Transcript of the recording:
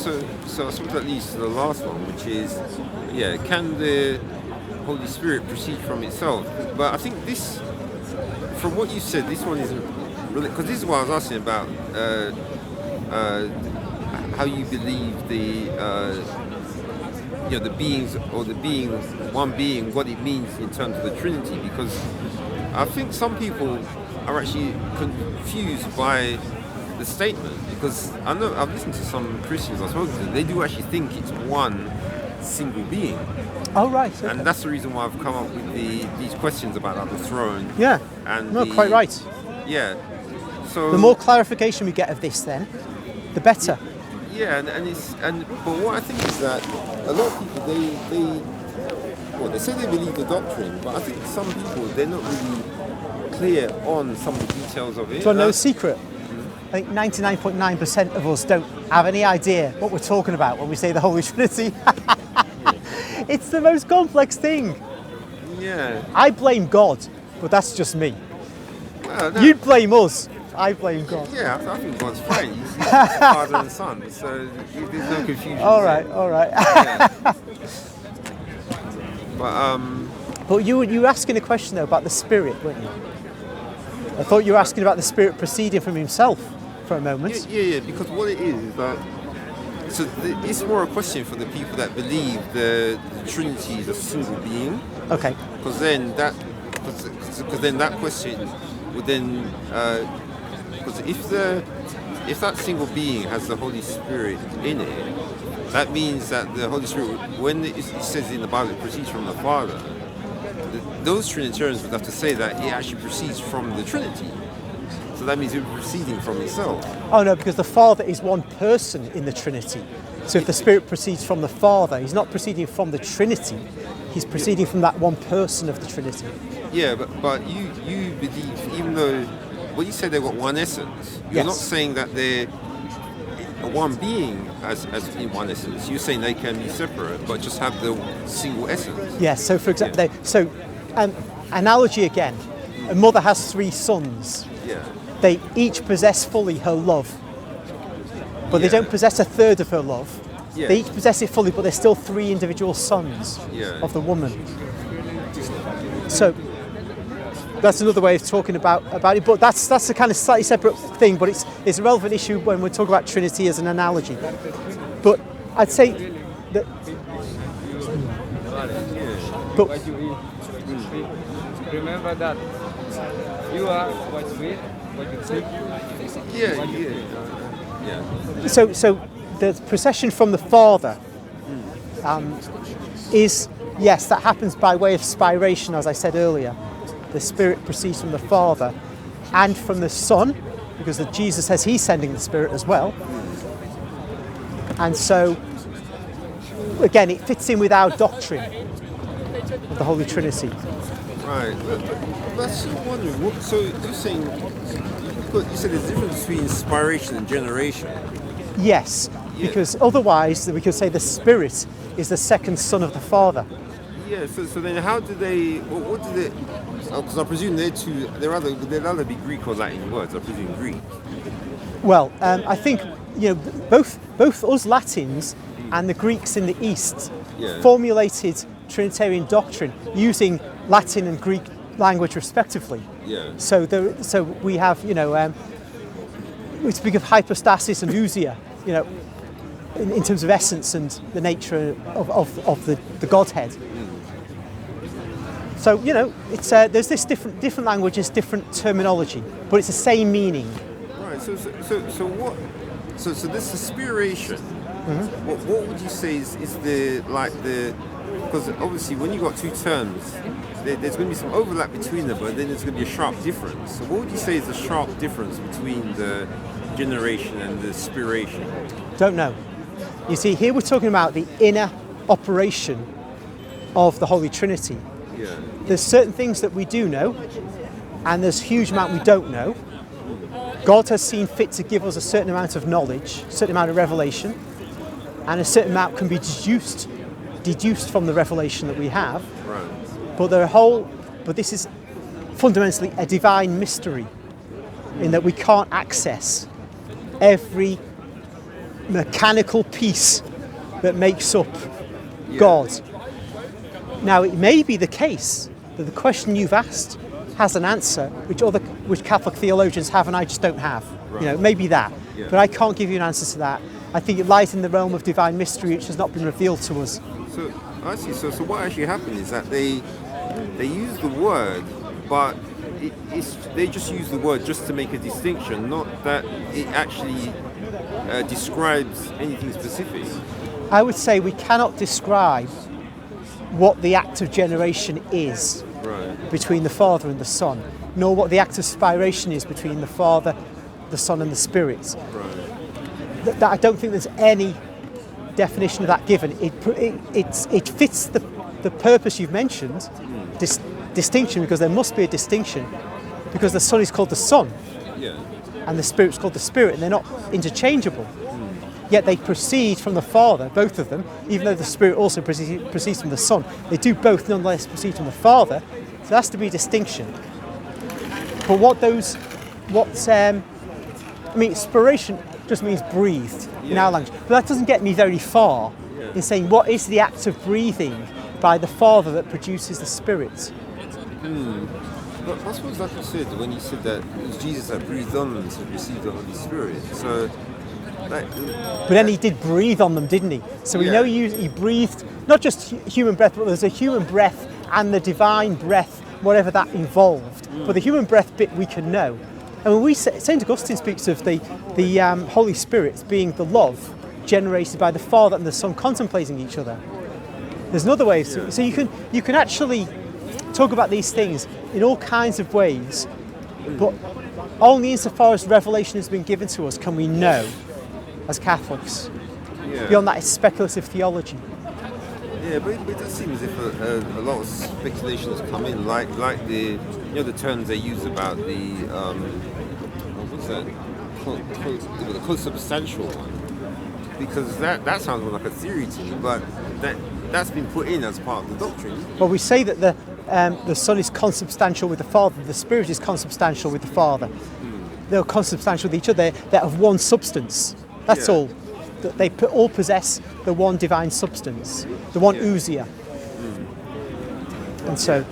so I suppose that leads to the last one, which is, can the Holy Spirit proceed from itself? But I think this, from what you said, this one isn't really, because this is what I was asking about, how you believe the beings, or the being, one being, what it means in terms of the Trinity, because I think some people are actually confused by the statement, because I know I've listened to some Christians I've spoken to, they do actually think it's one single being. Oh, right. Okay. And that's the reason why I've come up with these questions about like, the throne. Yeah. And quite right. Yeah. So the more clarification we get of this, then, the better. Yeah, but what I think is that a lot of people they say they believe the doctrine, but I think some people, they're not really clear on some of the details of it. Do you want to know the secret? I think 99.9% of us don't have any idea what we're talking about when we say the Holy Trinity. It's the most complex thing. Yeah. I blame God, but that's just me. Well, no. You'd blame us. I blame God. Yeah, I think God's fine. He's Father and Son, so there's no confusion. All right. Yeah. But you were asking a question though about the Spirit, weren't you? I thought you were asking about the Spirit proceeding from Himself for a moment. Yeah, because what it is that, it's more a question for the people that believe the Trinity is a single being. Okay. Because then that question would then, because if that single being has the Holy Spirit in it, that means that the Holy Spirit, when it says in the Bible it proceeds from the Father, those Trinitarians would have to say that it actually proceeds from the Trinity. So that means it's proceeding from itself. Oh no, because the Father is one person in the Trinity. So if the Spirit proceeds from the Father, He's not proceeding from the Trinity. He's proceeding from that one person of the Trinity. Yeah, but you believe, even though, when you say they've got one essence, you're not saying that they're one being as in one essence. You're saying they can be separate, but just have the single essence. Yes, so for example, analogy again, a mother has 3 sons. Yeah. They each possess fully her love, but they don't possess a third of her love. Yeah. They each possess it fully, but they're still 3 individual sons of the woman. So that's another way of talking about it, but that's a kind of slightly separate thing, but it's a relevant issue when we talk about Trinity as an analogy. But I'd say that. But remember that you are what you eat, what you think. Yeah. So the procession from the Father is, yes, that happens by way of spiration, as I said earlier. The Spirit proceeds from the Father and from the Son, because Jesus says He's sending the Spirit as well. And so, again, it fits in with our doctrine of the Holy Trinity. Right. That's wondering. So you're saying, you said there's a difference between inspiration and generation. Yes, because otherwise we could say the Spirit is the second Son of the Father. Yeah. So then, how do they? What do they? Because I presume they'll either be Greek or Latin words. I presume Greek. Well, I think both us Latins and the Greeks in the East formulated Trinitarian doctrine using Latin and Greek language respectively. Yeah. So we have we speak of hypostasis and ousia, in terms of essence and the nature of the Godhead. So it's there's this different languages, different terminology, but it's the same meaning. Right. So what? So this inspiration. Mm-hmm. What would you say is the because obviously when you got 2 terms, there's going to be some overlap between them, but then there's going to be a sharp difference. So what would you say is the sharp difference between the generation and the spiration? Don't know. You see, here we're talking about the inner operation of the Holy Trinity. Yeah. There's certain things that we do know, and there's a huge amount we don't know. God has seen fit to give us a certain amount of knowledge, a certain amount of revelation, and a certain amount can be deduced from the revelation that we have. Right. But this is fundamentally a divine mystery, in that we can't access every mechanical piece that makes up Yeah. God. Now, it may be the case that the question you've asked has an answer which Catholic theologians have and I just don't have. Right. You know, maybe that. Yeah. But I can't give you an answer to that. I think it lies in the realm of divine mystery which has not been revealed to us. So I see. So what actually happened is that they use the word, but they just use the word just to make a distinction, not that it actually describes anything specific. I would say we cannot describe what the act of generation is Right. between the Father and the Son, nor what the act of spiration is between the Father, the Son and the Spirit. Right. That I don't think there's any definition of that given. It fits the purpose you've mentioned, distinction, because there must be a distinction, because the Son is called the Son Yeah. and the Spirit's called the Spirit, and they're not interchangeable. Yet they proceed from the Father, both of them, even though the Spirit also proceeds from the Son. They do both nonetheless proceed from the Father, so there has to be a distinction. But inspiration just means breathed in our language. But that doesn't get me very far in saying what is the act of breathing by the Father that produces the Spirit. But I suppose, like you said, when you said that it was Jesus that breathed on them to receive the Holy Spirit. So, But then he did breathe on them, didn't he? So we Yeah. know he breathed, not just human breath, but there's a human breath and the divine breath, whatever that involved. But the human breath bit we can know. And when St. Augustine speaks of the Holy Spirit being the love generated by the Father and the Son contemplating each other. There's another way. So you can actually talk about these things in all kinds of ways, but only insofar as revelation has been given to us can we know as Catholics. yeah. Beyond that, it's speculative theology. Yeah, but it does seem as if a lot of speculation has come in, like the the terms they use about the what's that? The consubstantial one, because that sounds more like a theory to me, but that's been put in as part of the doctrine. Well, we say that the Son is consubstantial with the Father, the Spirit is consubstantial with the Father. They're consubstantial with each other. They're of one substance. That's Yeah. all. That they all possess the one divine substance, the one ousia. And so